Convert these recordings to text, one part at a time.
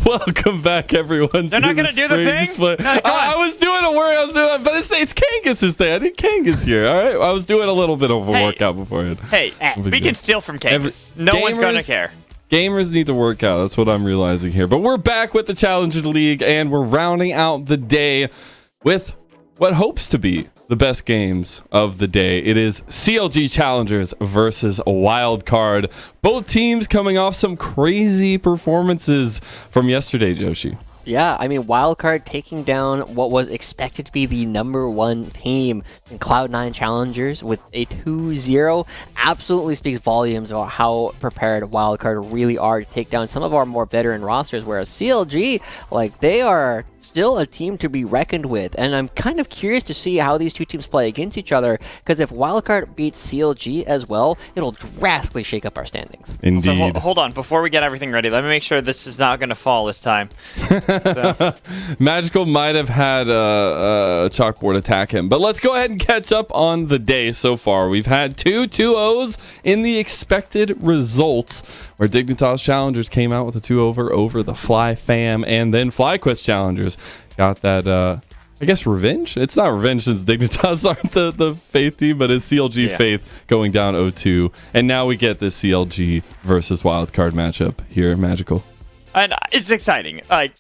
Welcome back, everyone. They're not going to do the thing? I was doing a work. I was doing, but it's Kangas's thing. I need Kangas here. All right. I was doing a little bit of a workout beforehand. Hey, we can steal from Kangas. No one's going to care. Gamers need to work out. That's what I'm realizing here. But we're back with the Challengers League, and we're rounding out the day with what hopes to be the best games of the day. It is CLG Challengers versus Wildcard. Both teams coming off some crazy performances from yesterday, Joshi. Yeah, I mean, Wildcard taking down what was expected to be the #1 team in Cloud9 Challengers with a 2-0 absolutely speaks volumes about how prepared Wildcard really are to take down some of our more veteran rosters, whereas CLG, like, they are still a team to be reckoned with. And I'm kind of curious to see how these two teams play against each other, because if Wildcard beats CLG as well, it'll drastically shake up our standings. Indeed. So hold on, before we get everything ready, let me make sure this is not going to fall this time. Magical might have had a chalkboard attack him, but let's go ahead and catch up on the day so far. We've had 2-2-0s in the expected results, where Dignitas Challengers came out with a 2-0 over the Fly Fam, and then FlyQuest Challengers got that, I guess, revenge? It's not revenge since Dignitas aren't the Faith team, but it's CLG Faith going down 0-2, and now we get this CLG versus Wildcard matchup here, Magical. And it's exciting. Like,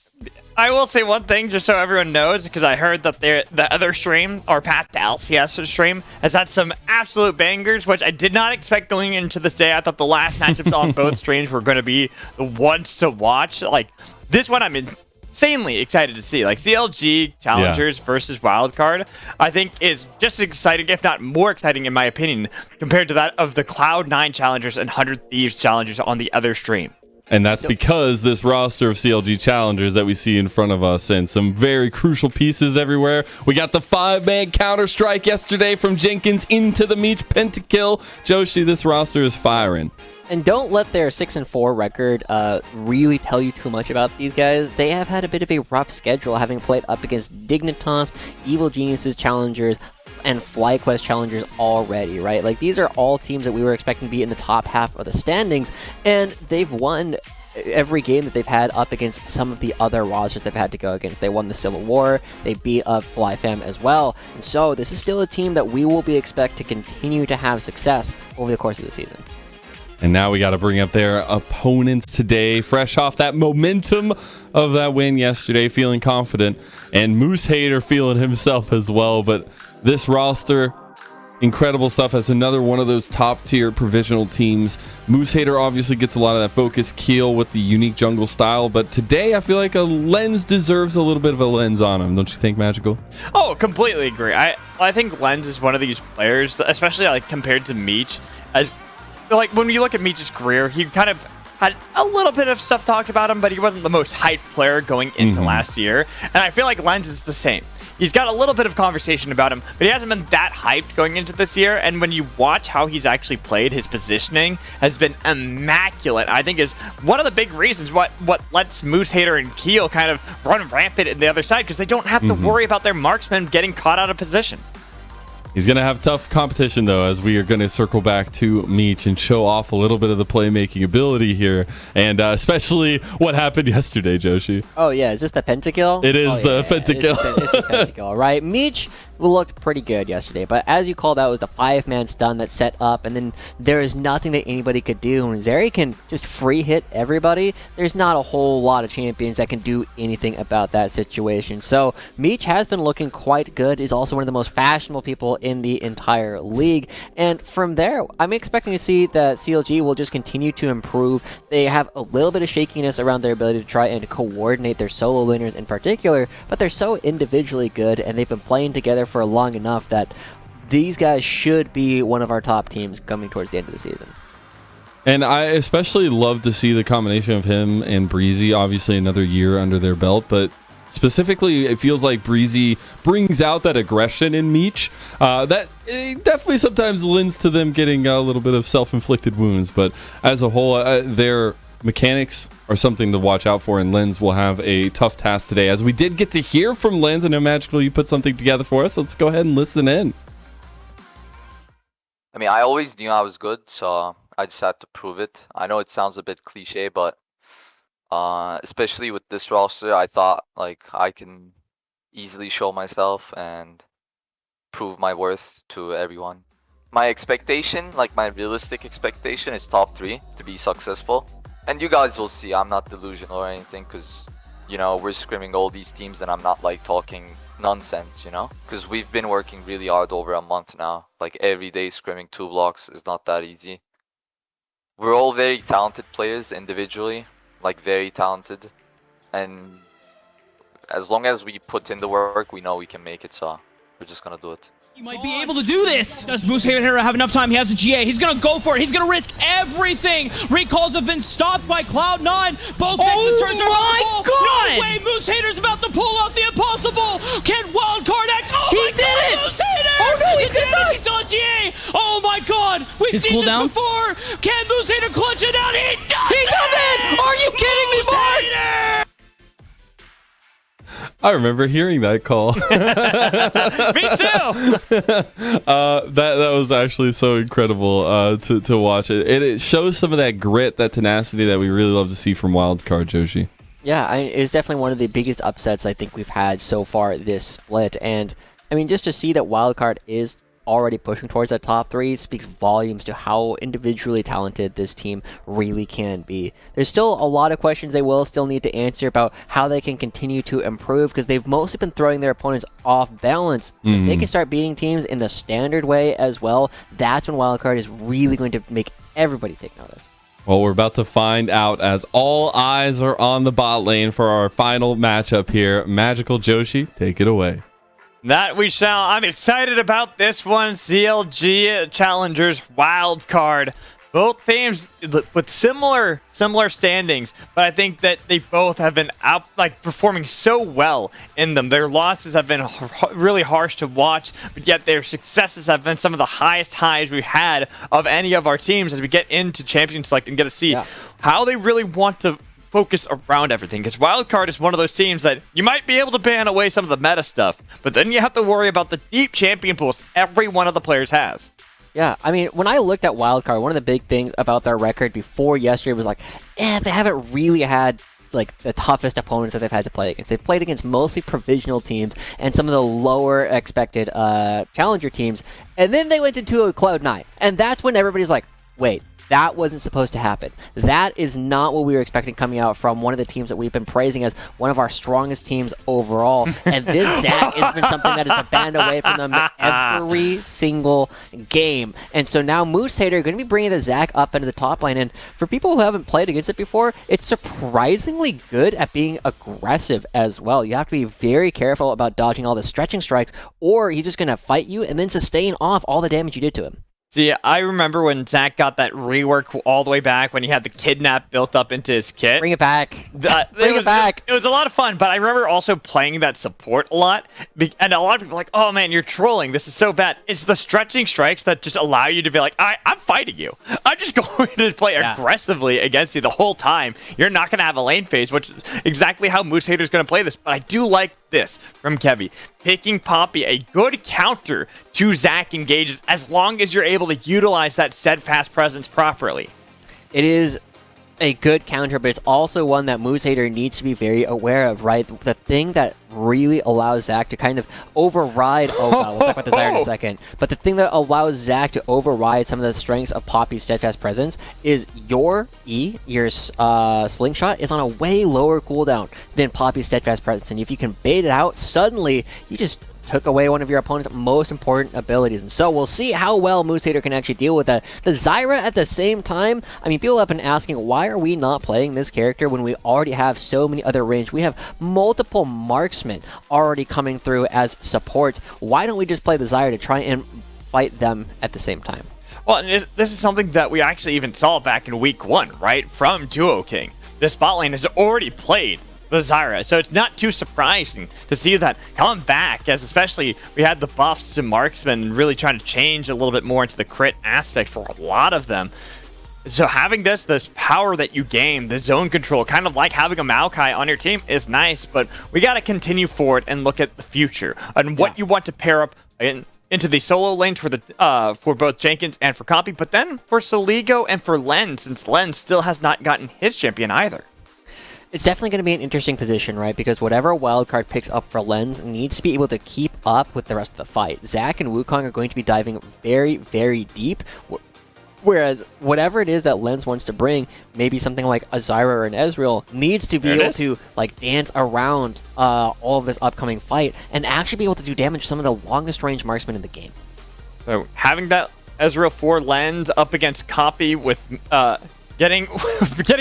I will say one thing just so everyone knows, because I heard that the other stream, or Path to LCS stream, has had some absolute bangers, which I did not expect going into this day. I thought the last matchups on both streams were going to be the ones to watch. Like, this one I'm insanely excited to see. Like, CLG Challengers versus Wildcard, I think is just as exciting, if not more exciting in my opinion, compared to that of the Cloud9 Challengers and 100 Thieves Challengers on the other stream. And that's because this roster of CLG Challengers that we see in front of us, and some very crucial pieces everywhere. We got the 5-man counter-strike yesterday from Jenkins into the Meech pentakill. Joshi, this roster is firing. And don't let their 6-4 record really tell you too much about these guys. They have had a bit of a rough schedule, having played up against Dignitas, Evil Geniuses Challengers, and FlyQuest Challengers already, right? Like, these are all teams that we were expecting to be in the top half of the standings, and they've won every game that they've had up against some of the other rosters they've had to go against. They won the Civil War, they beat up FlyFam as well, and so this is still a team that we will be expect to continue to have success over the course of the season. And now we got to bring up their opponents today, fresh off that momentum of that win yesterday, feeling confident, and Moose Hater feeling himself as well. But this roster, incredible stuff, as another one of those top tier provisional teams. Moose Hater obviously gets a lot of that focus. Keel with the unique jungle style, but today I feel like a Lens deserves a little bit of a lens on him, don't you think, Magical? Oh, completely agree. I think Lens is one of these players, especially like compared to Meech, as like when you look at Meech's career, he kind of had a little bit of stuff talked about him, but he wasn't the most hyped player going into last year. And I feel like Lens is the same. He's got a little bit of conversation about him, but he hasn't been that hyped going into this year. And when you watch how he's actually played, his positioning has been immaculate. I think is one of the big reasons what lets Moose Hater and Keel kind of run rampant in the other side, because they don't have to worry about their marksmen getting caught out of position. He's going to have tough competition, though, as we are going to circle back to Meech and show off a little bit of the playmaking ability here, and especially what happened yesterday, Joshi. Oh, yeah. Is this the pentakill? It is the pentakill. It's the pentakill, right? Meech looked pretty good yesterday, but as you called out, it was the 5-man stun that set up, and then there is nothing that anybody could do. When Zeri can just free hit everybody, there's not a whole lot of champions that can do anything about that situation. So Meech has been looking quite good. He's also one of the most fashionable people in the entire league, and from there, I'm expecting to see that CLG will just continue to improve. They have a little bit of shakiness around their ability to try and coordinate their solo laners in particular, but they're so individually good, and they've been playing together for long enough that these guys should be one of our top teams coming towards the end of the season. And I especially love to see the combination of him and Breezy, obviously another year under their belt, but specifically it feels like Breezy brings out that aggression in Meech that definitely sometimes lends to them getting a little bit of self-inflicted wounds, but as a whole, their mechanics are something to watch out for, and Lens will have a tough task today, as we did get to hear from Lens. I know, Magical, you put something together for us. Let's go ahead and listen in. I mean, I always knew I was good, so I just had to prove it. I know it sounds a bit cliche, but Especially with this roster, I thought like I can easily show myself and prove my worth to everyone. My expectation, like my realistic expectation, is top 3 to be successful. And you guys will see, I'm not delusional or anything, because, you know, we're scrimming all these teams and I'm not like talking nonsense, you know? Because we've been working really hard over a month now. Like every day scrimming 2 blocks is not that easy. We're all very talented players individually, like very talented. And as long as we put in the work, we know we can make it, so we're just gonna do it. He might be able to do this. Does Moosehaven here have enough time? He has a GA. He's gonna go for it. He's gonna risk everything. Recalls have been stopped by Cloud9. Both Nexus turns are my on the ball. God! No way, Moosehater's about to pull off the impossible. Can Wildcard act? Oh He my did God, it! Moosehater! Oh no, he's gonna die! He's still on GA. Oh my God, we've His seen cooldown? this before. Can Moosehater clutch it out? He does He does it! Are you kidding me, Mark? Moosehater! I remember hearing that call. Me too. That was actually so incredible to watch it. It shows some of that grit, that tenacity that we really love to see from Wildcard, Joshi. Yeah, it's definitely one of the biggest upsets I think we've had so far this split. And I mean, just to see that Wildcard is already pushing towards that top 3 speaks volumes to how individually talented this team really can be. There's still a lot of questions they will still need to answer about how they can continue to improve, because they've mostly been throwing their opponents off balance. If they can start beating teams in the standard way as well, that's when Wildcard is really going to make everybody take notice. Well, we're about to find out as all eyes are on the bot lane for our final matchup here. Magical Joshi, take it away. That we shall. I'm excited about this one. CLG Challengers Wildcard. Both teams with similar standings, but I think that they both have been performing so well in them. Their losses have been really harsh to watch, but yet their successes have been some of the highest highs we've had of any of our teams as we get into Champion Select and get to see how they really want to focus around everything, because Wildcard is one of those teams that you might be able to ban away some of the meta stuff, but then you have to worry about the deep champion pools every one of the players has. Yeah, I mean, when I looked at Wildcard, one of the big things about their record before yesterday was like, they haven't really had like the toughest opponents that they've had to play against. They've played against mostly provisional teams and some of the lower expected challenger teams, and then they went into a Cloud9, and that's when everybody's like, wait, that wasn't supposed to happen. That is not what we were expecting coming out from one of the teams that we've been praising as one of our strongest teams overall. And this Zac has been something that has been banned away from them every single game. And so now Moosehater are going to be bringing the Zac up into the top lane. And for people who haven't played against it before, it's surprisingly good at being aggressive as well. You have to be very careful about dodging all the stretching strikes, or he's just going to fight you and then sustain off all the damage you did to him. See, I remember when Zac got that rework all the way back when he had the kidnap built up into his kit. Bring it back. Bring it back. It was a lot of fun, but I remember also playing that support a lot. And a lot of people were like, oh man, you're trolling. This is so bad. It's the stretching strikes that just allow you to be like, I'm fighting you. I'm just going to play aggressively against you the whole time. You're not going to have a lane phase, which is exactly how Moosehater's going to play this. But I do like this from Kevy. Picking Poppy, a good counter to Zac engages as long as you're able to utilize that steadfast presence properly. It is a good counter, but it's also one that Moosehater needs to be very aware of, right? The thing that really allows Zac to kind of override... Oh, wow, we'll talk about Desire in a second. But the thing that allows Zac to override some of the strengths of Poppy's steadfast presence is your E, your slingshot, is on a way lower cooldown than Poppy's steadfast presence. And if you can bait it out, suddenly you just took away one of your opponent's most important abilities. And so we'll see how well Moosehater can actually deal with that. The Zyra at the same time, I mean, people have been asking, why are we not playing this character when we already have so many other range? We have multiple marksmen already coming through as supports. Why don't we just play the Zyra to try and fight them at the same time? Well, and this is something that we actually even saw back in week 1, right? From Duo King. This bot lane has already played the Zyra, so it's not too surprising to see that come back, as especially we had the buffs to marksmen really trying to change a little bit more into the crit aspect for a lot of them. So having this power that you gain, the zone control, kind of like having a Maokai on your team is nice, but we got to continue forward and look at the future and what you want to pair up into the solo lanes for both Jenkins and for Copy, but then for Soligo and for Len, since Len still has not gotten his champion either. It's definitely going to be an interesting position, right? Because whatever Wildcard picks up for Lens needs to be able to keep up with the rest of the fight. Zach and Wukong are going to be diving very, very deep. Whereas whatever it is that Lens wants to bring, maybe something like a Zyra or an Ezreal, needs to be able to like dance around all of this upcoming fight and actually be able to do damage to some of the longest range marksmen in the game. So having that Ezreal 4 Lens up against Copy with getting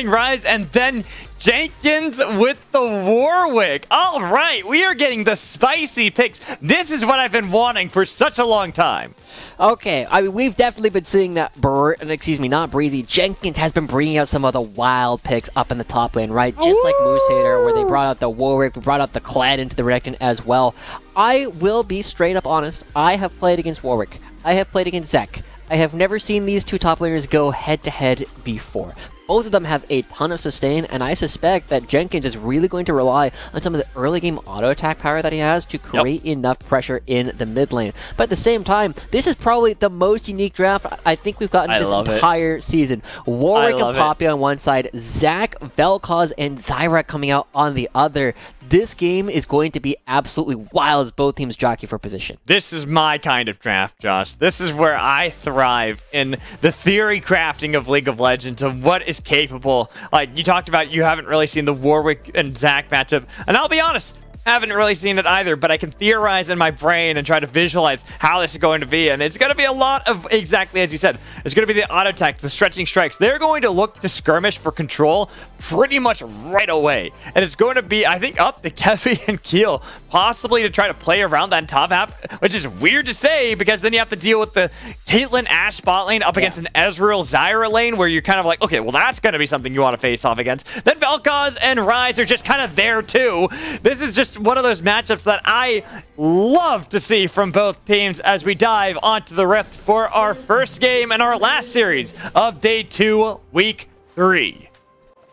Rise, and then Jenkins with the Warwick. All right, we are getting the spicy picks. This is what I've been wanting for such a long time. Okay, I mean, we've definitely been seeing that, not Breezy, Jenkins has been bringing out some of the wild picks up in the top lane, right? Just like Moose Hater, where they brought out the Warwick, we brought out the Kled into the Renekton as well. I will be straight up honest, I have played against Warwick, I have played against Zek. I have never seen these two top laners go head-to-head before. Both of them have a ton of sustain, and I suspect that Jenkins is really going to rely on some of the early game auto attack power that he has to create enough pressure in the mid lane. But at the same time, this is probably the most unique draft I think we've gotten this entire season. Warwick and Poppy on one side, Zac, Vel'Koz, and Zyra coming out on the other. This game is going to be absolutely wild as both teams jockey for position. This is my kind of draft, Josh. This is where I thrive in the theory crafting of League of Legends, of what is capable. Like, you talked about, you haven't really seen the Warwick and Zac matchup, and I'll be honest, haven't really seen it either, but I can theorize in my brain and try to visualize how this is going to be, and it's going to be a lot of, exactly as you said, it's going to be the auto attacks, the stretching strikes. They're going to look to skirmish for control pretty much right away, and it's going to be, I think, up to Kevy and Keel, possibly to try to play around that top half, which is weird to say, because then you have to deal with the Caitlyn Ashe bot lane up against an Ezreal Zyra lane, where you're kind of like, okay, well, that's going to be something you want to face off against. Then Vel'Koz and Rise are just kind of there too. This is just one of those matchups that I love to see from both teams as we dive onto the Rift for our first game and our last series of Day 2, Week 3.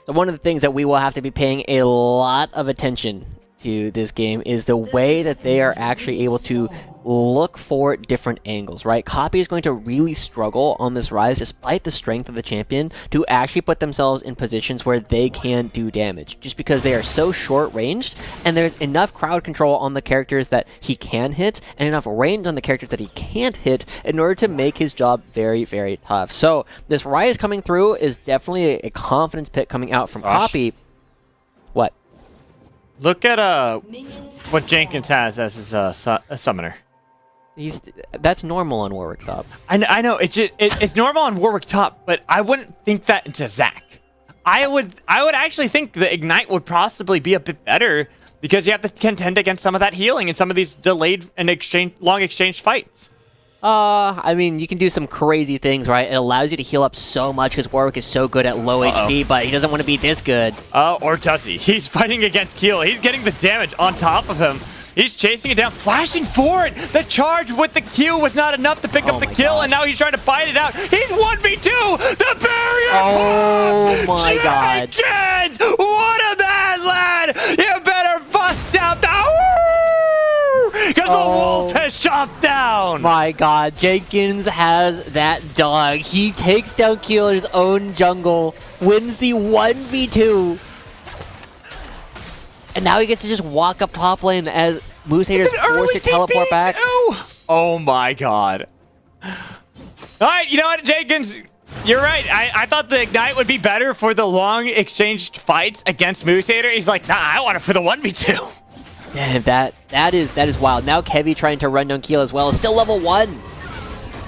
So one of the things that we will have to be paying a lot of attention to this game is the way that they are actually able to look for different angles, right? Copy is going to really struggle on this Rise, despite the strength of the champion, to actually put themselves in positions where they can do damage, just because they are so short-ranged, and there's enough crowd control on the characters that he can hit, and enough range on the characters that he can't hit, in order to make his job very, very tough. So this Rise coming through is definitely a confidence pick coming out from Copy. What? Look at what Jenkins has as his a summoner. That's normal on Warwick top. I know it's normal on Warwick top, but I wouldn't think that into Zac. I would actually think the Ignite would possibly be a bit better, because you have to contend against some of that healing and some of these delayed and long exchange fights. I mean, you can do some crazy things, right? It allows you to heal up so much because Warwick is so good at low HP, but he doesn't want to be this good. Or does he? He's fighting against Keel. He's getting the damage on top of him. He's chasing it down, flashing for it. The charge with the Q was not enough to pick up the kill, and now he's trying to fight it out. He's 1v2. The barrier. Oh my god! Jenkins, what a man, lad! You better bust out the because the wolf has chopped down. My god, Jenkins has that dog. He takes down Keel in his own jungle, wins the 1v2. And now he gets to just walk up top lane as Moose Hater is forced to teleport back. Oh my god. Alright, you know what, Jenkins? You're right. I thought the Ignite would be better for the long exchanged fights against Moose Hater. He's like, nah, I want it for the 1v2. Damn, that is wild. Now Kevy trying to run down Keel as well. Still level 1.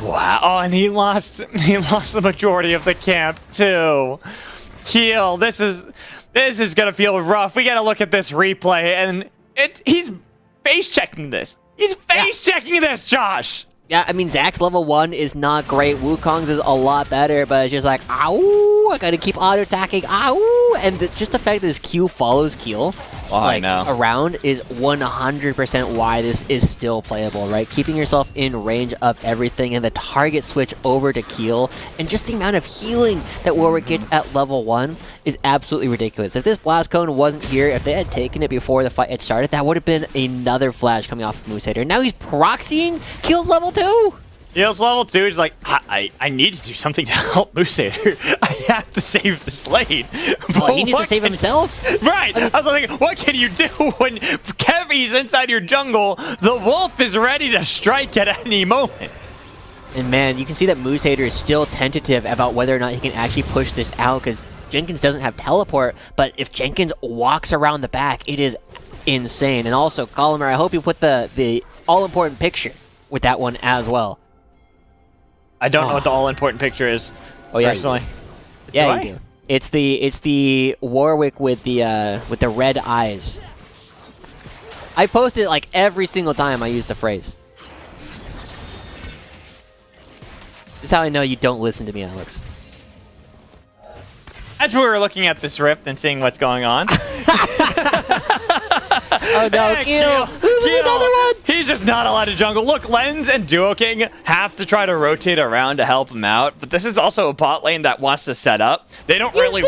Wow. Oh, and he lost the majority of the camp too. Keel, this is gonna feel rough. We gotta look at this replay, and he's face checking this. He's face checking this, Josh. Yeah, I mean, Zac's level 1 is not great. Wukong's is a lot better, but it's just like, ow, I gotta keep auto-attacking, ow! And just the fact that his Q follows Keel around is 100% why this is still playable, right? Keeping yourself in range of everything, and the target switch over to Keel, and just the amount of healing that Warwick gets at level 1 is absolutely ridiculous. If this Blast Cone wasn't here, if they had taken it before the fight had started, that would have been another flash coming off of Moose Hater. Now he's proxying Keel's level 2! Heal's level 2. He's like, I need to do something to help Moosehater. I have to save this lane. Well, he needs to save himself. Right. I was thinking, what can you do when Kevy's inside your jungle? The wolf is ready to strike at any moment. And man, you can see that Moosehater is still tentative about whether or not he can actually push this out because Jenkins doesn't have teleport, but if Jenkins walks around the back, it is insane. And also, Colomer, I hope you put the all-important picture with that one as well. I don't know what the all-important picture is, personally. Yeah, you do. It's the Warwick with the red eyes. I post it like every single time I use the phrase. This is how I know you don't listen to me, Alex. As we were looking at this rift and seeing what's going on. Oh no, Kill! Another one! He's just not allowed to jungle. Look, Lens and Duo King have to try to rotate around to help him out, but this is also a bot lane that wants to set up. They don't really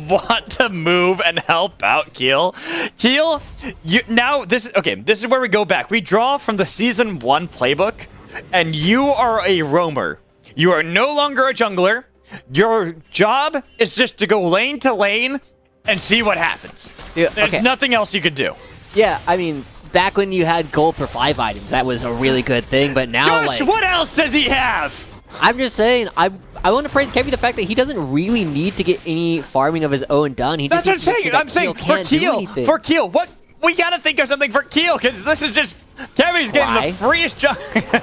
want to move and help out Keel. Keel, this is where we go back. We draw from the Season 1 playbook, and you are a roamer. You are no longer a jungler. Your job is just to go lane to lane and see what happens. Yeah, There's nothing else you could do. Yeah, I mean, back when you had gold for 5 items, that was a really good thing, but now, Josh, what else does he have? I'm just saying, I want to praise Kevy the fact that he doesn't really need to get any farming of his own done. He That's just what I'm saying. For Keel, what? We gotta think of something for Keel, because this is just... Kevy's getting the freest jump.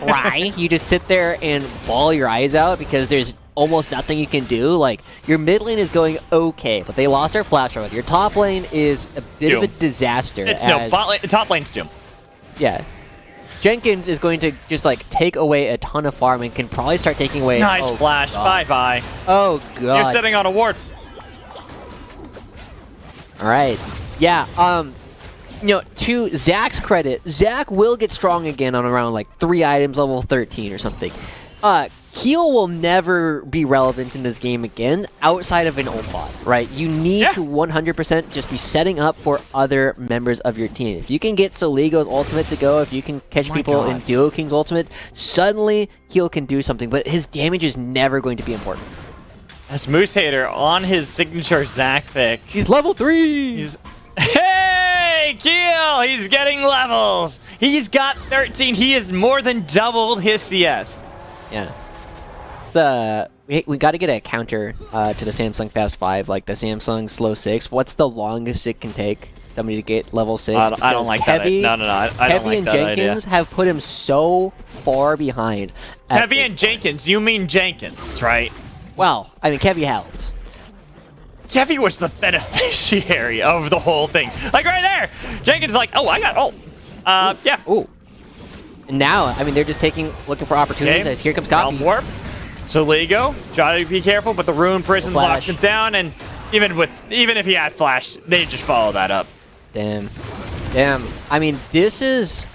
Right? You just sit there and ball your eyes out because there's almost nothing you can do. Like, your mid lane is going okay, but they lost their flash road. Your top lane is a bit of a disaster. Top lane's Doom. Yeah. Jenkins is going to just, like, take away a ton of farm and can probably start taking away... Nice flash. Bye-bye. Oh, God. You're sitting on a ward. All right. Yeah, to Zach's credit, Zach will get strong again on around, like, 3 items, level 13 or something. Heal will never be relevant in this game again outside of an ult bot, right? You need to 100% just be setting up for other members of your team. If you can get Soligo's ultimate to go, if you can catch people in Duo King's ultimate, suddenly Heal can do something, but his damage is never going to be important. That's Moosehater on his signature Zach pick. He's level 3! Hey, Keel! He's getting levels! He's got 13. He has more than doubled his CS. Yeah. We got to get a counter to the Samsung Fast 5, like the Samsung Slow 6. What's the longest it can take somebody to get level 6? I don't like that. No. I don't like that idea. Kevy and Jenkins have put him so far behind. Kevy and Jenkins? You mean Jenkins, right? Well, I mean, Kevy helped. Kevy was the beneficiary of the whole thing. Like right there! Jenkins like, oh, I got ult. Yeah. Ooh. And now, I mean, they're just looking for opportunities as here comes Copy. Warp. So Lego, try to be careful, but the Ruin Prison locks him down, and even if he had Flash, they just follow that up. Damn. I mean, this is...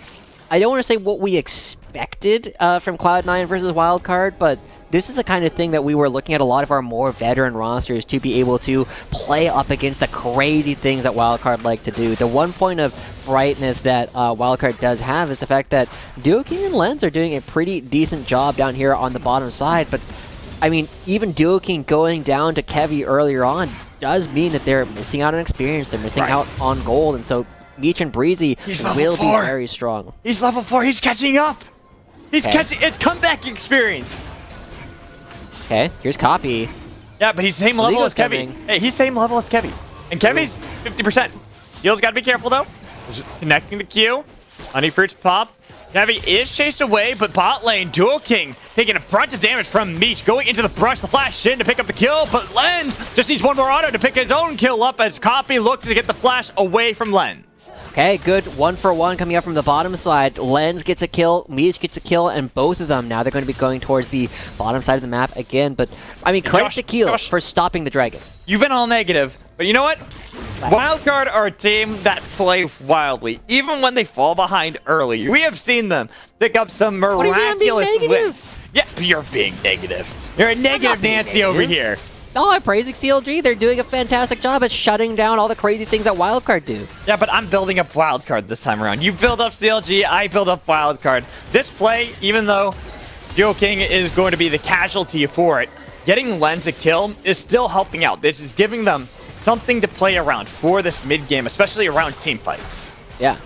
I don't want to say what we expected from Cloud9 versus Wildcard, but this is the kind of thing that we were looking at a lot of our more veteran rosters to be able to play up against the crazy things that Wildcard like to do. The one point of brightness that Wildcard does have is the fact that Duo King and Lens are doing a pretty decent job down here on the bottom side, but I mean, even Duo King going down to Kevy earlier on does mean that they're missing out on experience, they're missing out on gold, and so Meech and Breezy will be very strong. He's level 4, he's catching up! He's catching, it's comeback experience! Okay, here's Copy. Yeah, but he's same level as Kevy. Hey, he's same level as Kevy. And Kevy's 50%. Heel's got to be careful, though. Just connecting the Q. Honey Fruits pop. Kevy is chased away, but bot lane, Duo King taking a bunch of damage from Meech. Going into the brush, the flash in to pick up the kill, but Lens just needs one more auto to pick his own kill up as Copy looks to get the flash away from Lens. Okay, good 1-for-1 coming up from the bottom side. Lens gets a kill, Meech gets a kill, and both of them now they're going to be going towards the bottom side of the map again. But I mean, credit to Keel for stopping the dragon. You've been all negative, but you know what? Wildcard are a team that play wildly, even when they fall behind early. We have seen them pick up some miraculous wins. Yeah, you're being negative. You're a negative Nancy over here. No, I'm praising CLG. They're doing a fantastic job at shutting down all the crazy things that Wildcard do. Yeah, but I'm building up Wildcard this time around. You build up CLG, I build up Wildcard. This play, even though Geo King is going to be the casualty for it, getting Lens a kill is still helping out. This is giving them something to play around for this mid-game, especially around team fights. Yeah.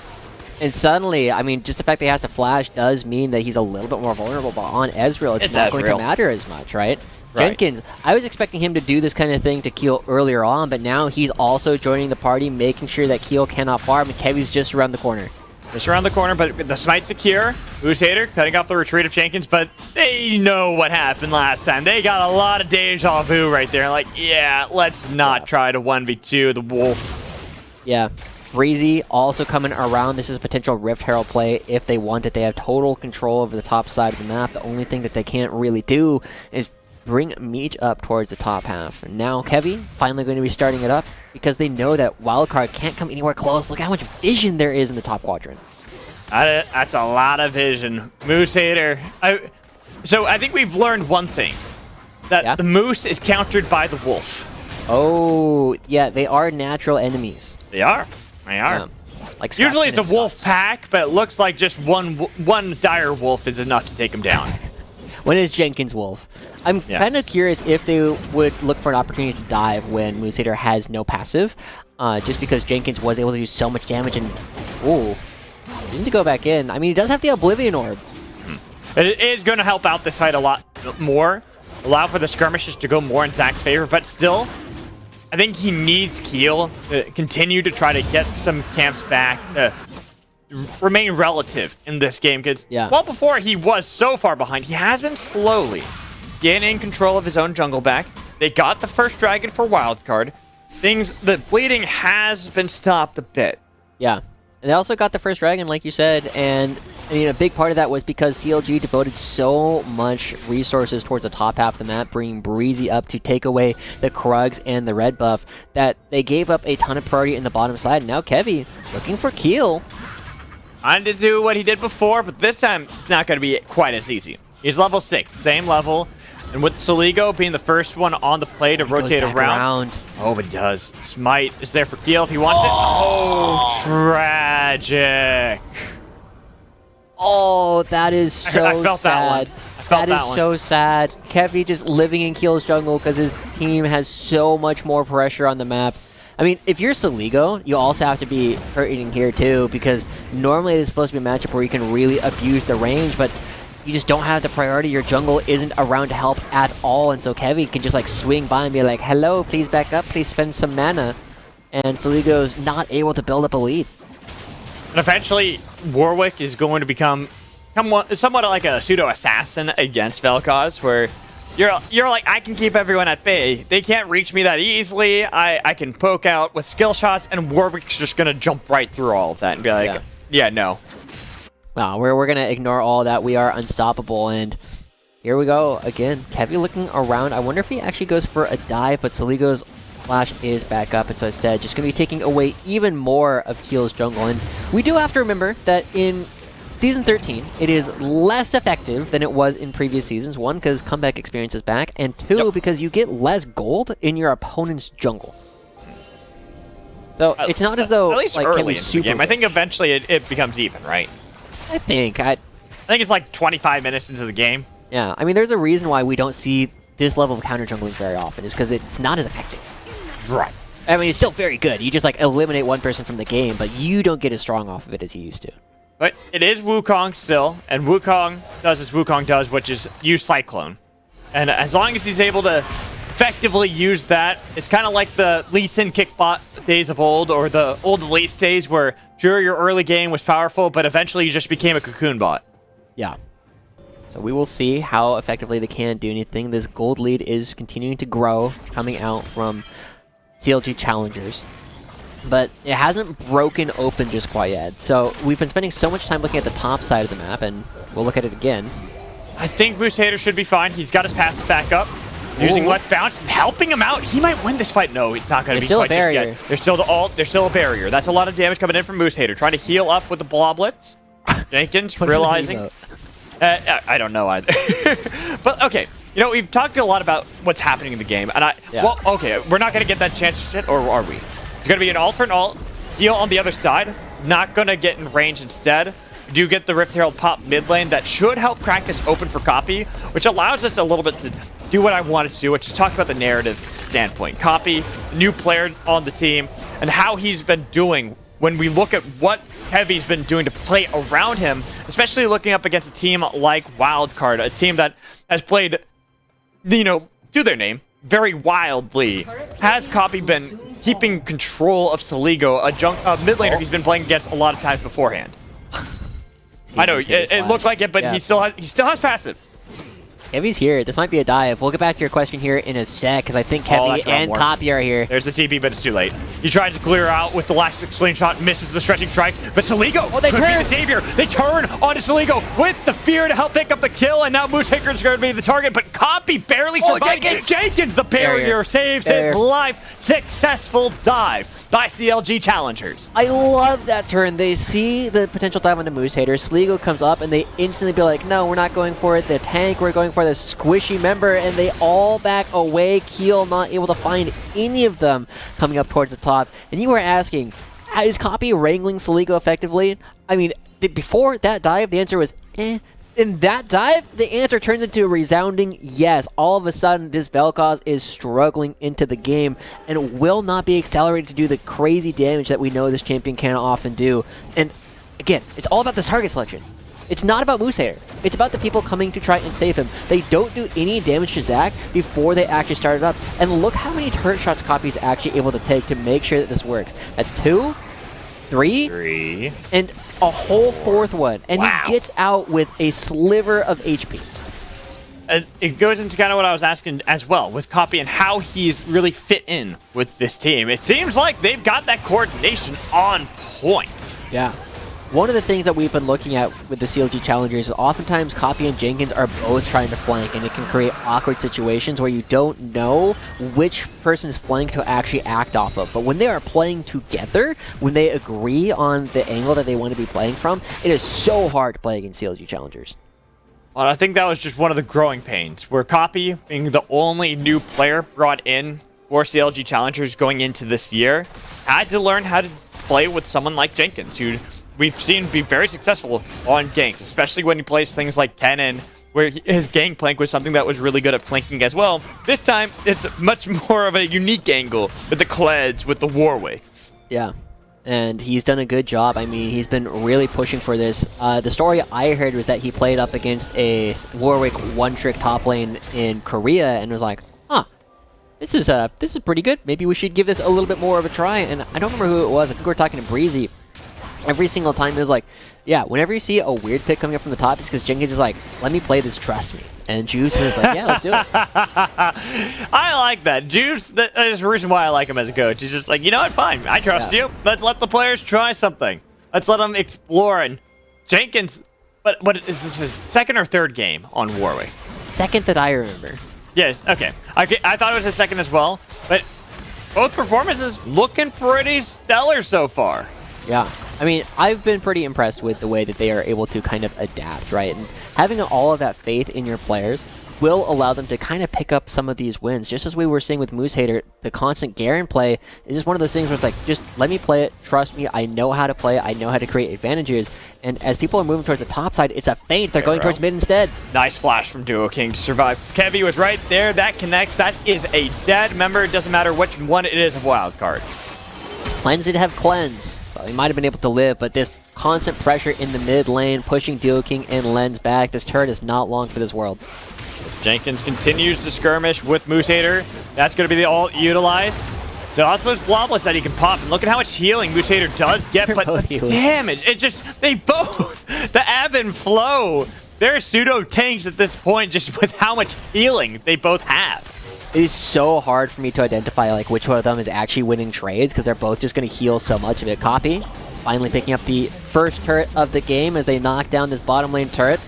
And suddenly, I mean, just the fact that he has to flash does mean that he's a little bit more vulnerable, but on Ezreal, it's not going to matter as much, right? Jenkins, I was expecting him to do this kind of thing to Keel earlier on, but now he's also joining the party, making sure that Keel cannot farm, and Kevy's just around the corner. Just around the corner, but the smite secure. Who's Hater cutting off the retreat of Jenkins, but they know what happened last time. They got a lot of deja vu right there. Like, yeah, let's not try to 1v2 the Wolf. Yeah. Breezy also coming around. This is a potential Rift Herald play if they want it. They have total control over the top side of the map. The only thing that they can't really do is bring Meech up towards the top half. And now Kevy finally going to be starting it up because they know that Wildcard can't come anywhere close. Look how much vision there is in the top quadrant. That's a lot of vision. Moose Hater. So I think we've learned one thing. That the Moose is countered by the Wolf. Oh, yeah, they are natural enemies. They are. They are. Yeah. Like usually it's a wolf Scots. pack, but it looks like just one dire wolf is enough to take him down. When it's Jenkins Wolf. I'm kind of curious if they would look for an opportunity to dive when Moose Hater has no passive, just because Jenkins was able to do so much damage and... Ooh. Didn't go back in. I mean, he does have the Oblivion Orb. It is going to help out this fight a lot more. Allow for the skirmishes to go more in Zach's favor, but still, I think he needs Keel to continue to try to get some camps back, remain relative in this game, because well before he was so far behind, he has been slowly gaining control of his own jungle back. They got the first dragon for Wildcard. The bleeding has been stopped a bit. Yeah. And they also got the first dragon, like you said, and I mean, a big part of that was because CLG devoted so much resources towards the top half of the map, bringing Breezy up to take away the Krugs and the red buff, that they gave up a ton of priority in the bottom side. And now Kevy looking for Keel. Trying to do what he did before, but this time it's not going to be quite as easy. He's level 6, same level. And with Soligo being the first one on the play to rotate around. Oh, it does. Smite is there for Keel if he wants it. Oh, tragic. Oh, that is so I felt sad. That is so sad. Kevy just living in Keel's jungle because his team has so much more pressure on the map. I mean, if you're Soligo, you also have to be hurting here too, because normally it's supposed to be a matchup where you can really abuse the range, but you just don't have the priority. Your jungle isn't around to help at all, and so Kevy can just like swing by and be like, hello, please back up, please spend some mana. And Soligo's not able to build up a lead. And eventually, Warwick is going to become somewhat like a pseudo-assassin against Vel'Koz, where you're like, I can keep everyone at bay. They can't reach me that easily. I can poke out with skill shots, and Warwick's just going to jump right through all of that and be like, yeah no. Wow, we're going to ignore all that. We are unstoppable, and here we go again. Kevy looking around. I wonder if he actually goes for a dive, but Soligo's flash is back up, and so instead just going to be taking away even more of Keel's jungle. And we do have to remember that in Season 13, it is less effective than it was in previous seasons. One, because comeback experience is back, and two, because you get less gold in your opponent's jungle. So it's not as though at least like, early in the game. good. I think eventually it becomes even, right? I think it's like 25 minutes into the game. Yeah, I mean, there's a reason why we don't see this level of counter jungling very often, is because it's not as effective. Right. I mean, it's still very good. You just like eliminate one person from the game, but you don't get as strong off of it as you used to. But it is Wukong still, and Wukong does as Wukong does, which is use Cyclone. And as long as he's able to effectively use that, it's kind of like the Lee Sin kickbot days of old, or the old Elise days where sure, your early game was powerful, but eventually you just became a cocoon bot. Yeah. So we will see how effectively they can do anything. This gold lead is continuing to grow, coming out from CLG Challengers. But it hasn't broken open just quite yet. So we've been spending so much time looking at the top side of the map, and we'll look at it again. I think Moose Hater should be fine. He's got his passive back up. Using Let's Bounce, helping him out. He might win this fight. No, it's not going to be quite just yet. There's still the ult. There's still a barrier. That's a lot of damage coming in from Moose Hater. Trying to heal up with the Bloblets. Jenkins realizing. I don't know either. But okay, You know, we've talked a lot about what's happening in the game, and well, okay, we're not gonna get that chance to sit, or are we? It's gonna be an ult for an ult, heal on the other side, not gonna get in range instead. We do get the Rift Herald pop mid lane that should help crack this open for Copy, which allows us a little bit to do what I wanted to do, which is talk about the narrative standpoint. Copy, new player on the team, and how he's been doing when we look at what Heavy's been doing to play around him, especially looking up against a team like Wildcard, a team that has played, you know, to their name, very wildly. Has Copy been keeping control of Saligo, a mid laner he's been playing against a lot of times beforehand? I know, it looked like it, but he still has passive. Heavy's here. This might be a dive. We'll get back to your question here in a sec, because I think Heavy and Copy are here. There's the TP, but it's too late. He tries to clear out with the last slingshot, misses the stretching strike, but Saligo could be the savior. They turn onto Saligo with the fear to help pick up the kill, and now Moose Hicker's going to be the target, but Copy barely survived. Jenkins, the barrier, saves his life. Successful dive by CLG Challengers. I love that turn. They see the potential dive onto Moose Hater. Saligo comes up, and they instantly be like, no, we're not going for it. The tank, we're going for the squishy member, and they all back away. Keel not able to find any of them coming up towards the top. And you were asking, is Copy wrangling Saligo effectively? I mean, before that dive, the answer was, eh. In that dive, the answer turns into a resounding yes. All of a sudden, this Vel'Koz is struggling into the game and will not be accelerated to do the crazy damage that we know this champion can often do. And again, it's all about this target selection. It's not about Moosehater. It's about the people coming to try and save him. They don't do any damage to Zac before they actually start it up. And look how many turret shots Copy's actually able to take to make sure that this works. That's 2, 3, and a whole 4th one. And he gets out with a sliver of HP. It goes into kind of what I was asking as well with Copy and how he's really fit in with this team. It seems like they've got that coordination on point. Yeah. One of the things that we've been looking at with the CLG Challengers is oftentimes Copy and Jenkins are both trying to flank, and it can create awkward situations where you don't know which person is flanked to actually act off of. But when they are playing together, when they agree on the angle that they want to be playing from, it is so hard to play against CLG Challengers. Well, I think that was just one of the growing pains, where Copy, being the only new player brought in for CLG Challengers going into this year, had to learn how to play with someone like Jenkins, who we've seen be very successful on ganks, especially when he plays things like Kennen, where his gangplank was something that was really good at flanking as well. This time, it's much more of a unique angle with the Kleds, with the Warwicks. Yeah, and he's done a good job. I mean, he's been really pushing for this. The story I heard was that he played up against a Warwick one-trick top lane in Korea and was like, huh, this is pretty good. Maybe we should give this a little bit more of a try. And I don't remember who it was. I think we were talking to Breezy. Every single time it was like, yeah, whenever you see a weird pick coming up from the top, it's because Jenkins is like, let me play this, trust me. And Juice is like, yeah, let's do it. I like that. Juice, that is the reason why I like him as a coach. He's just like, you know what, fine, I trust you. Let's let the players try something. Let's let them explore. And Jenkins, what is this, his 2nd or 3rd game on Warwick? 2nd that I remember. Yes, okay. I thought it was his 2nd as well, but both performances looking pretty stellar so far. Yeah. I mean, I've been pretty impressed with the way that they are able to kind of adapt, right? And having all of that faith in your players will allow them to kind of pick up some of these wins. Just as we were seeing with Moosehater, the constant Garen play is just one of those things where it's like, just let me play it, trust me, I know how to play it, I know how to create advantages. And as people are moving towards the top side, it's a feint. They're going towards mid instead. Nice flash from Duo King to survive. Kevy was right there. That connects. That is a dead member. It doesn't matter which one it is of Wildcard. Cleanse did have Cleanse, so he might have been able to live, but this constant pressure in the mid lane, pushing Duo King and Lens back. This turret is not long for this world. Jenkins continues to skirmish with Moosehater. That's going to be the ult utilized. So also there's Blobless that he can pop, and look at how much healing Moosehater does get, but the damage, it just, they both, the ebb and flow, they're pseudo tanks at this point just with how much healing they both have. It is so hard for me to identify like which one of them is actually winning trades because they're both just going to heal so much of it. Copy, finally picking up the first turret of the game as they knock down this bottom lane turret.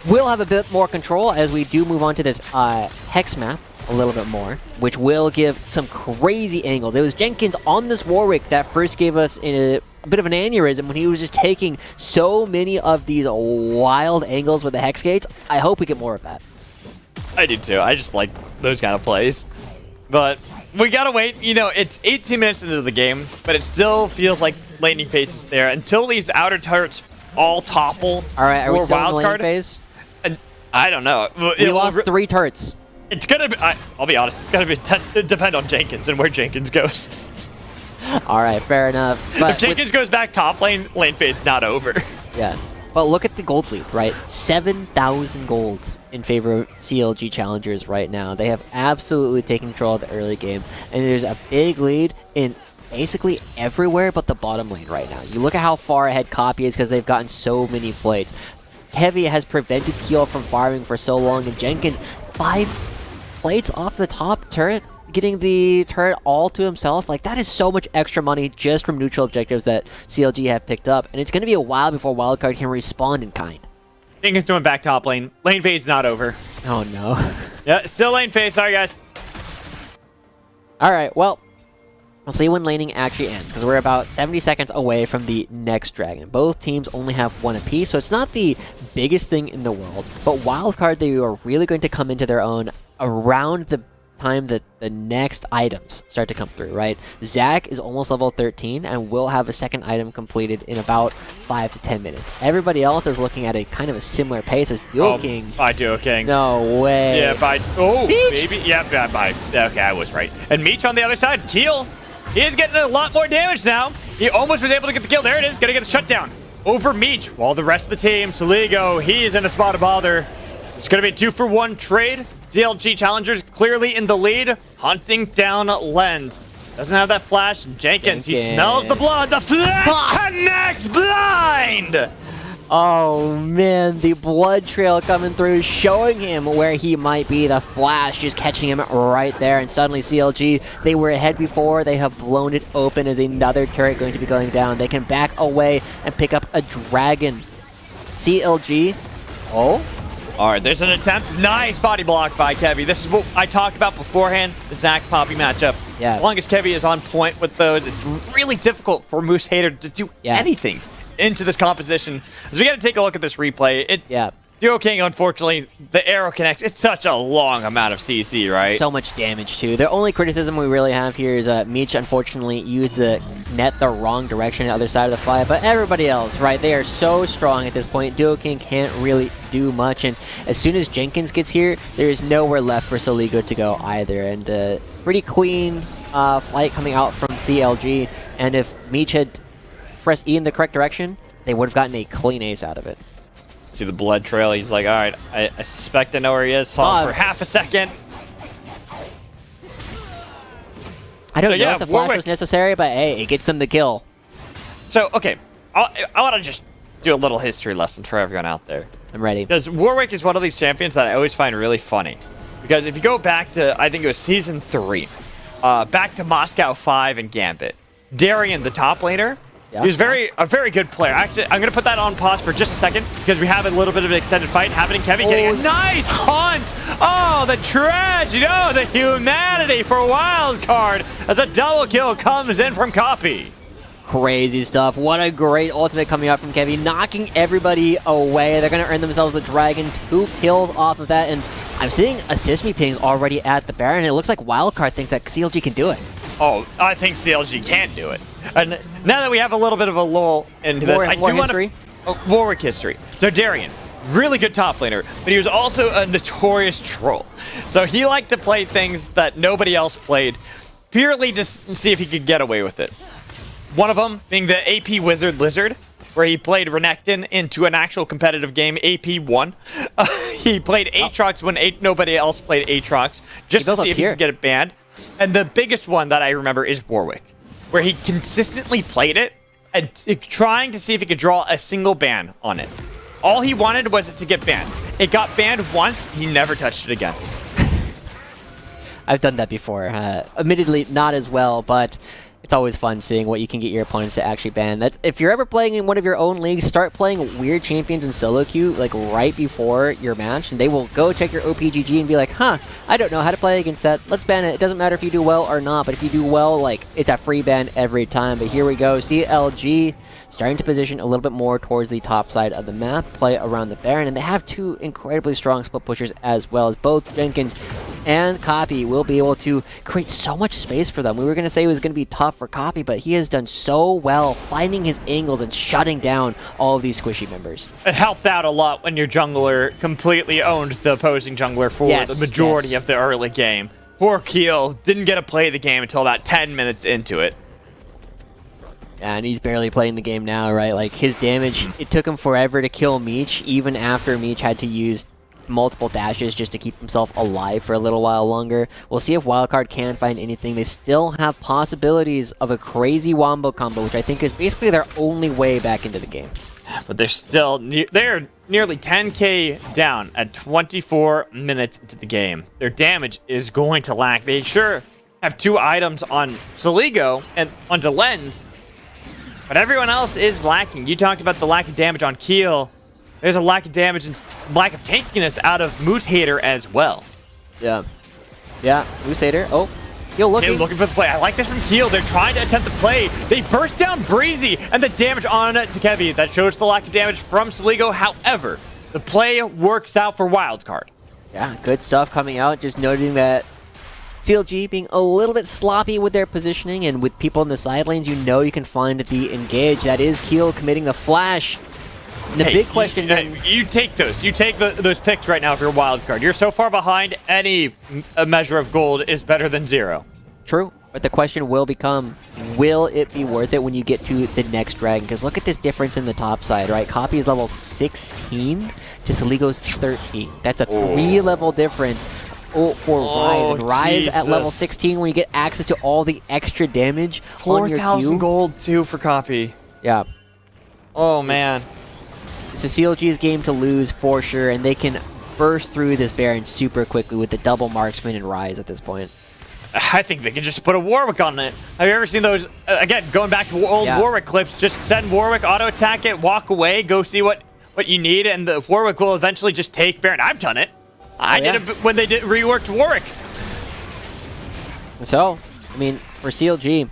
We'll have a bit more control as we do move on to this Hex map a little bit more, which will give some crazy angles. It was Jenkins on this Warwick that first gave us a bit of an aneurysm when he was just taking so many of these wild angles with the Hex gates. I hope we get more of that. I do too. I just like those kind of plays. But we gotta wait. You know, it's 18 minutes into the game, but it still feels like laning phase is there until these outer turrets all topple. All right, are we still in the lane Wildcard. phase? And I don't know. We lost 3 turrets. It's gonna be. I'll be honest. It's gonna depend on Jenkins and where Jenkins goes. All right, fair enough. But If Jenkins goes back top lane, lane phase not over. yeah. But look at the gold lead, right? 7,000 gold in favor of CLG Challengers right now. They have absolutely taken control of the early game. And there's a big lead in basically everywhere but the bottom lane right now. You look at how far ahead Copy is because they've gotten so many plates. Heavy has prevented Keel from farming for so long, and Jenkins, 5 plates off the top turret, getting the turret all to himself. Like, that is so much extra money just from neutral objectives that CLG have picked up, and it's going to be a while before Wildcard can respawn in kind. Jenkins doing back top lane. Lane phase not over. Oh no. Yeah, still lane phase. Sorry, guys. Alright, well, we'll see when laning actually ends, because we're about 70 seconds away from the next dragon. Both teams only have 1 apiece, so it's not the biggest thing in the world. But Wildcard, they are really going to come into their own around the time that the next items start to come through, right? Zach is almost level 13 and will have a second item completed in about 5 to 10 minutes. Everybody else is looking at a kind of a similar pace as Duo King. By Duo King. No way. Yeah, by... Oh, Meech. maybe. Yeah, by... Okay, I was right. And Meech on the other side. Keel. He is getting a lot more damage now. He almost was able to get the kill. There it is. Gonna get the shutdown over Meech. While the rest of the team, Soligo, he's in a spot of bother. It's gonna be a 2-for-1 trade. CLG Challengers clearly in the lead, hunting down Lens. Doesn't have that flash. Jenkins, he smells the blood. The flash connects blind. Oh man, the blood trail coming through, showing him where he might be. The flash just catching him right there, and suddenly CLG, they were ahead before. They have blown it open as another turret going to be going down. They can back away and pick up a dragon. CLG, oh? All right, there's an attempt. Nice body block by Kevy. This is what I talked about beforehand, the Zach Poppy matchup. Yeah. As long as Kevy is on point with those, it's really difficult for Moose Hater to do anything into this composition. As we got to take a look at this replay. Duo King, unfortunately, the arrow connects. It's such a long amount of CC, right? So much damage, too. The only criticism we really have here is Meech, unfortunately, used the net the wrong direction on the other side of the fight. But everybody else, right, they are so strong at this point. Duo King can't really do much. And as soon as Jenkins gets here, there is nowhere left for Soligo to go either. And pretty clean fight coming out from CLG. And if Meech had pressed E in the correct direction, they would have gotten a clean ace out of it. See the blood trail. He's like, all right, I suspect I know where he is. Saw him for half a second. I don't know if the flash was necessary, but hey, it gets them the kill. So, okay, I want to just do a little history lesson for everyone out there. I'm ready. Because Warwick is one of these champions that I always find really funny. Because if you go back to, I think it was Season 3, back to Moscow 5 and Gambit, Darian, the top laner, he was a very good player. Actually, I'm going to put that on pause for just a second because we have a little bit of an extended fight happening. Kevin getting a nice hunt. Oh, the tragedy. Oh, the humanity for Wildcard as a double kill comes in from Copy. Crazy stuff. What a great ultimate coming out from Kevin, knocking everybody away. They're going to earn themselves the dragon. 2 kills off of that, and I'm seeing assist me pings already at the Baron. It looks like Wildcard thinks that CLG can do it. Oh, I think CLG can do it. And now that we have a little bit of a lull into this, I do want to... Warwick history. So Darian, really good top laner, but he was also a notorious troll. So he liked to play things that nobody else played, purely to see if he could get away with it. One of them being the AP Wizard Lizard, where he played Renekton into an actual competitive game. AP won. He played Aatrox when nobody else played Aatrox, just to see if he could get it banned. And the biggest one that I remember is Warwick, where he consistently played it and trying to see if he could draw a single ban on it. All he wanted was it to get banned. It got banned once, he never touched it again. I've done that before. Admittedly, not as well, but It's always fun seeing what you can get your opponents to actually ban. If you're ever playing in one of your own leagues, start playing weird champions in solo queue like right before your match, and they will go check your OPGG and be like, huh, I don't know how to play against that. Let's ban it. It doesn't matter if you do well or not, but if you do well, like, it's a free ban every time. But here we go. CLG starting to position a little bit more towards the top side of the map, play around the Baron, and they have two incredibly strong split pushers as well, as both Jenkins and Copy will be able to create so much space for them. We were going to say it was going to be tough for Copy, but he has done so well finding his angles and shutting down all of these squishy members. It helped out a lot when your jungler completely owned the opposing jungler for the majority of the early game. Poor Keel didn't get to play the game until about 10 minutes into it. And he's barely playing the game now, right? Like, his damage, it took him forever to kill Meech, even after Meech had to use multiple dashes just to keep himself alive for a little while longer. We'll see if Wildcard can find anything. They still have possibilities of a crazy wombo combo, which I think is basically their only way back into the game. But they're still, they're nearly 10k down at 24 minutes into the game. Their damage is going to lack. They sure have 2 items on Saligo and onto Lens, but everyone else is lacking. You talked about the lack of damage on Keel. There's a lack of damage and lack of tankiness out of Moose Hater as well. Yeah. Yeah, Moose Hater. Oh, Keel looking. Keel looking for the play. I like this from Keel. They're trying to attempt the play. They burst down Breezy, and the damage on Takevi. That shows the lack of damage from Saligo. However, the play works out for Wildcard. Yeah, good stuff coming out. Just noting that CLG being a little bit sloppy with their positioning, and with people in the side lanes, you know you can find the engage. That is Keel committing the flash. The big question you take those. You take those picks right now if you're a wild card. You're so far behind, any measure of gold is better than 0. True, but the question will become, will it be worth it when you get to the next dragon? Because look at this difference in the top side, right? Copy is level 16 to Saligo's 13. That's a 3-level difference for Rise. And Rise at level 16, when you get access to all the extra damage on your 4,000 gold too for Copy. Yeah. Oh man. It's a CLG's game to lose for sure, and they can burst through this Baron super quickly with the double marksman and Rise at this point. I think they can just put a Warwick on it. Have you ever seen those? Again, going back to old Warwick clips, just send Warwick, auto attack it, walk away, go see what you need, and the Warwick will eventually just take Baron. I've done it. I did it when they reworked Warwick. So, I mean, for CLG,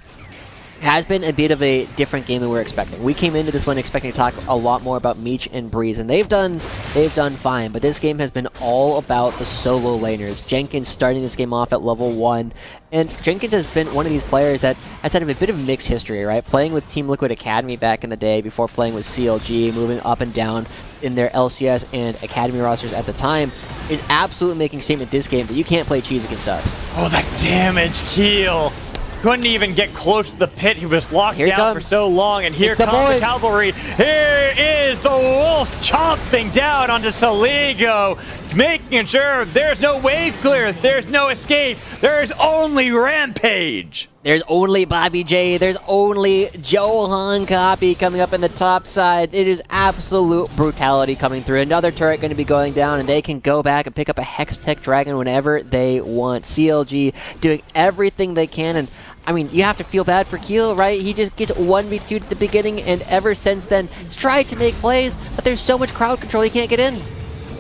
has been a bit of a different game than we were expecting. We came into this one expecting to talk a lot more about Meech and Breeze, and they've done fine, but this game has been all about the solo laners. Jenkins starting this game off at level 1, and Jenkins has been one of these players that has had a bit of mixed history, right? Playing with Team Liquid Academy back in the day before playing with CLG, moving up and down in their LCS and Academy rosters at the time, is absolutely making a statement this game that you can't play cheese against us. Oh, that damage, Keel! Couldn't even get close to the pit. He was locked down for so long, and here comes the cavalry. Here is the wolf chomping down onto Saligo, making sure there's no wave clear, there's no escape, there's only rampage. There's only Bobby J, there's only Johan Copy coming up in the top side. It is absolute brutality coming through. Another turret going to be going down, and they can go back and pick up a Hex Tech Dragon whenever they want. CLG doing everything they can, and I mean, you have to feel bad for Keel, right? He just gets 1v2'd at the beginning, and ever since then, he's tried to make plays, but there's so much crowd control he can't get in.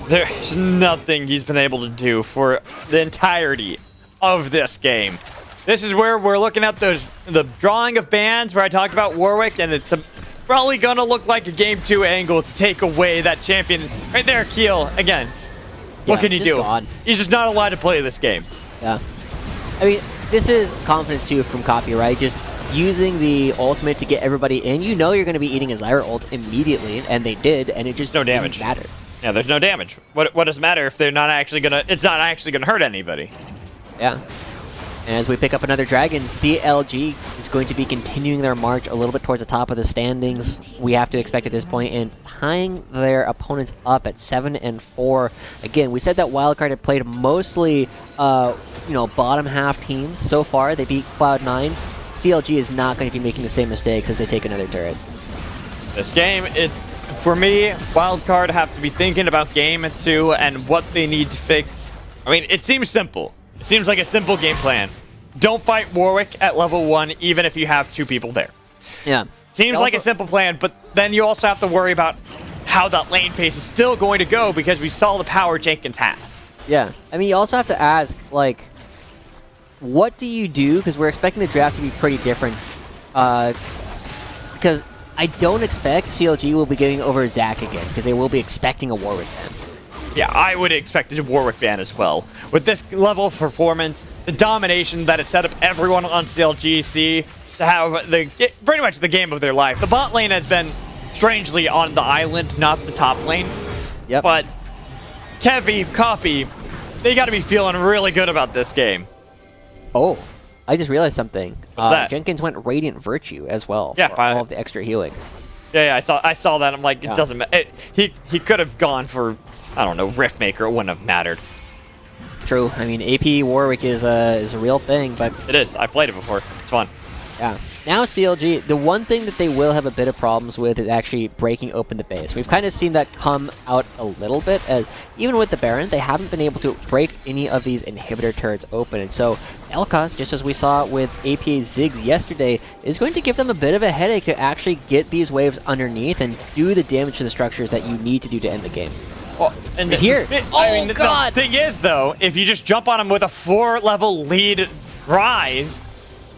There's nothing he's been able to do for the entirety of this game. This is where we're looking at the drawing of bans where I talked about Warwick, and it's probably going to look like a Game 2 angle to take away that champion. Right there, Keel, again. What can you do? Gone. He's just not allowed to play this game. Yeah. I mean, this is confidence too from Copy, right? Just using the ultimate to get everybody in. You know you're going to be eating a Zyra ult immediately, and they did, and it just no damage. Didn't matter. Yeah, there's no damage. What does it matter if they're not actually gonna? It's not actually gonna hurt anybody. Yeah. And as we pick up another dragon, CLG is going to be continuing their march a little bit towards the top of the standings. We have to expect at this point, and tying their opponents up at 7-4. Again, we said that Wildcard had played mostly, bottom half teams so far. They beat Cloud9. CLG is not going to be making the same mistakes as they take another turret. This game, for me, Wildcard have to be thinking about Game 2 and what they need to fix. I mean, it seems simple. It seems like a simple game plan. don't fight Warwick at level 1, even if you have 2 people there. Yeah. Seems like a simple plan, but then you also have to worry about how that lane pace is still going to go because we saw the power Jenkins has. Yeah. I mean, you also have to ask, like, what do you do? Because we're expecting the draft to be pretty different. Because I don't expect CLG will be getting over Zac again, because they will be expecting a Warwick ban. Yeah, I would expect a Warwick ban as well. With this level of performance, the domination that has set up everyone on CLGC to have pretty much the game of their life. The bot lane has been strangely on the island, not the top lane. Yep. But Kevy, Copy, they got to be feeling really good about this game. Oh, I just realized something. What's that? Jenkins went Radiant Virtue as well. Yeah, for all of the extra healing. Yeah, I saw that. I'm like, it doesn't matter. He could have gone for, I don't know, Riftmaker. It wouldn't have mattered. True. I mean, AP Warwick is a real thing, but It is. I've played it before. It's fun. yeah. Now CLG, the one thing that they will have a bit of problems with is actually breaking open the base. We've kind of seen that come out a little bit, as even with the Baron, they haven't been able to break any of these inhibitor turrets open. And so Elkas, just as we saw with APA Ziggs yesterday, is going to give them a bit of a headache to actually get these waves underneath and do the damage to the structures that you need to do to end the game. Well, and He's here. The thing is, though, if you just jump on him with a 4-level lead rise,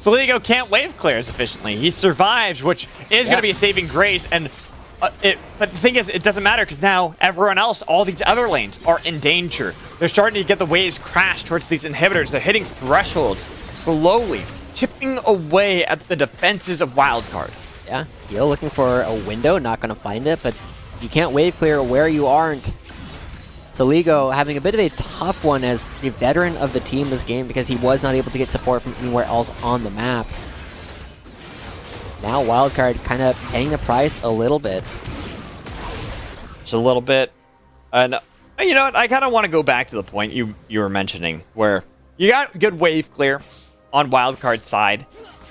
Soligo can't wave clear as efficiently. He survives, which is going to be a saving grace. And but the thing is, it doesn't matter because now everyone else, all these other lanes, are in danger. They're starting to get the waves crash towards these inhibitors. They're hitting thresholds slowly, chipping away at the defenses of Wildcard. Yeah, Gil looking for a window, not going to find it, but you can't wave clear where you aren't. Soligo having a bit of a tough one as the veteran of the team this game because he was not able to get support from anywhere else on the map. Now Wildcard kind of paying the price a little bit. Just a little bit. And you know what? I kind of want to go back to the point you were mentioning where you got good wave clear on Wildcard's side.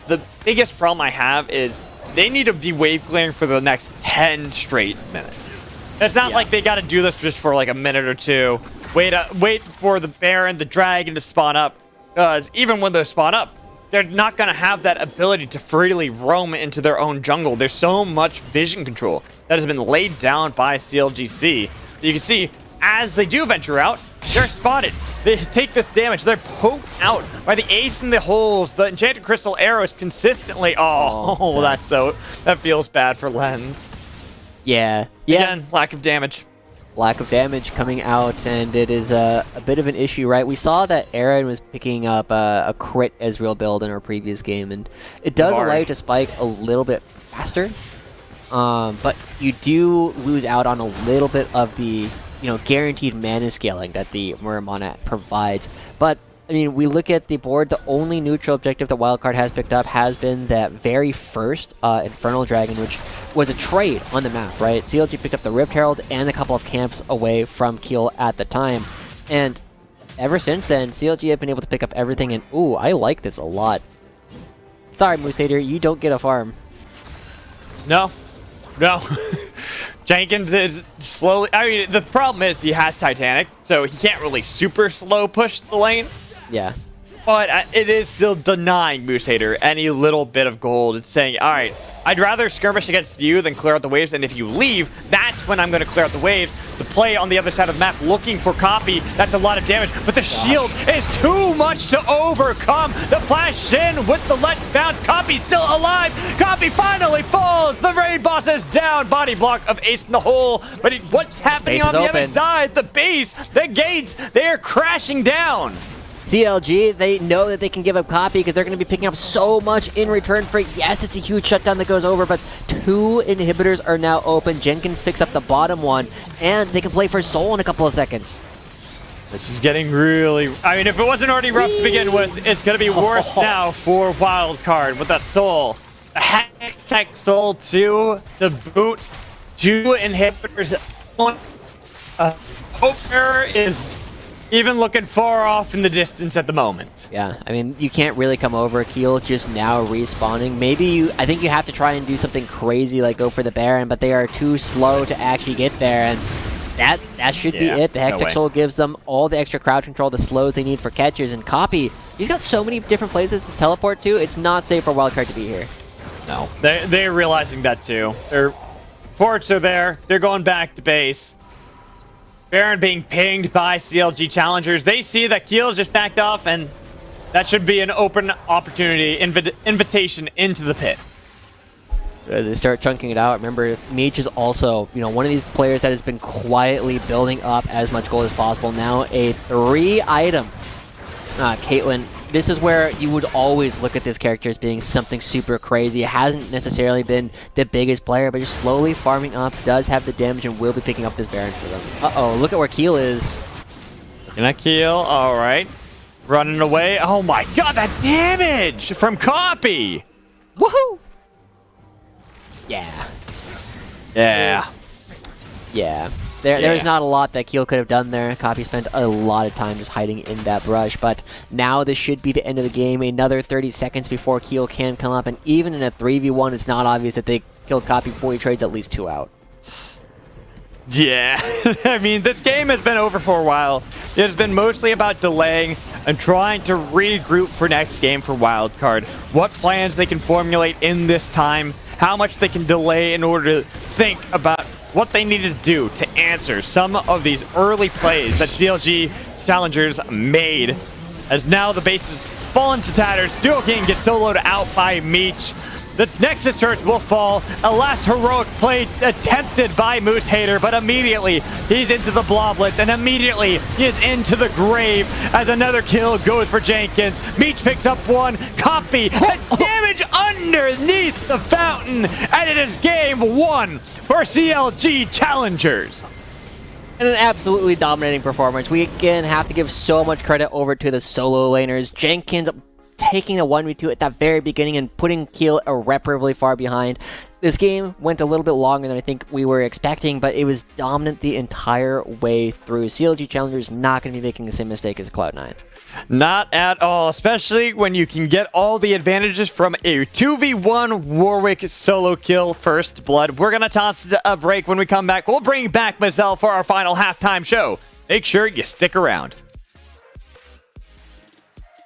The biggest problem I have is they need to be wave clearing for the next 10 straight minutes. It's not like they got to do this just for like a minute or two. Wait for the Baron, the Dragon to spawn up. Because even when they spawn up, they're not going to have that ability to freely roam into their own jungle. There's so much vision control that has been laid down by CLGC. You can see, as they do venture out, they're spotted. They take this damage. They're poked out by the ace in the holes, the enchanted crystal arrows consistently. That feels bad for Lens. Yeah. Again, lack of damage. Lack of damage coming out, and it is a bit of an issue, right? We saw that Aaron was picking up a crit Ezreal build in our previous game, and it does allow you to spike a little bit faster, but you do lose out on a little bit of the guaranteed mana scaling that the Muramana provides. But I mean, we look at the board, the only neutral objective that Wildcard has picked up has been that very first Infernal Dragon, which was a trade on the map, right? CLG picked up the Rift Herald and a couple of camps away from Kiel at the time. And ever since then, CLG have been able to pick up everything, and ooh, I like this a lot. Sorry, Moose Hater, you don't get a farm. No. Jenkins is slowly... I mean, the problem is he has Titanic, so he can't really super slow push the lane. Yeah. But it is still denying Moose Hater any little bit of gold. It's saying, all right, I'd rather skirmish against you than clear out the waves, and if you leave, that's when I'm going to clear out the waves. The play on the other side of the map, looking for Copy, that's a lot of damage, but the shield is too much to overcome. The flash in with the Let's Bounce. Copy still alive. Copy finally falls. The raid boss is down. Body block of Ace in the hole. But what's happening on the other side? The base, the gates, they are crashing down. CLG, they know that they can give up Copy because they're going to be picking up so much in return for, yes, it's a huge shutdown that goes over, but 2 inhibitors are now open. Jenkins picks up the bottom one, and they can play for Soul in a couple of seconds. This is getting really... I mean, if it wasn't already rough to begin with, it's going to be worse now for Wildcard with that Soul. A Hextech Soul 2 to boot. 2 inhibitors. Poker is... even looking far off in the distance at the moment. Yeah, I mean, you can't really come over. Keel just now respawning. Maybe I think you have to try and do something crazy like go for the Baron, but they are too slow to actually get there. And That should be Yeah, it. The no Hextech way. Soul gives them all the extra crowd control, the slows they need for catches, and Copy, he's got so many different places to teleport to, it's not safe for Wildcard to be here. No, they're realizing that too. Their ports are there. They're going back to base. Baron being pinged by CLG Challengers. They see that Keel just backed off, and that should be an open opportunity, invitation into the pit. As they start chunking it out, remember, Meech is also, one of these players that has been quietly building up as much gold as possible. Now a 3-item. Caitlyn, this is where you would always look at this character as being something super crazy. It hasn't necessarily been the biggest player, but just slowly farming up, does have the damage, and will be picking up this Baron for them. Uh-oh, look at where Keel is. Looking at Keel, all right. Running away. Oh my god, that damage from Copy! Woohoo! Yeah. Yeah. Yeah. There's not a lot that Keel could have done there. Copy spent a lot of time just hiding in that brush, but now this should be the end of the game. Another 30 seconds before Keel can come up, and even in a 3v1, it's not obvious that they killed Copy before he trades at least 2 out. Yeah, I mean, this game has been over for a while. It has been mostly about delaying and trying to regroup for next game for Wildcard. What plans they can formulate in this time, how much they can delay in order to think about what they need to do to answer some of these early plays that CLG Challengers made. As now the base has fallen to tatters, Duo King gets soloed out by Meech. The Nexus Church will fall. A last heroic play attempted by Moose Hater, but immediately he's into the Bloblets, and immediately he is into the grave as another kill goes for Jenkins. Meech picks up one. Copy. Damage underneath the fountain, and it is game 1 for CLG Challengers. And an absolutely dominating performance. We again have to give so much credit over to the solo laners. Jenkins taking the 1v2 at that very beginning and putting Keel irreparably far behind. This game went a little bit longer than I think we were expecting, but it was dominant the entire way through. CLG Challengers not going to be making the same mistake as Cloud9. Not at all, especially when you can get all the advantages from a 2v1 Warwick solo kill first blood. We're going to toss a break. When we come back, we'll bring back Mazel for our final halftime show. Make sure you stick around.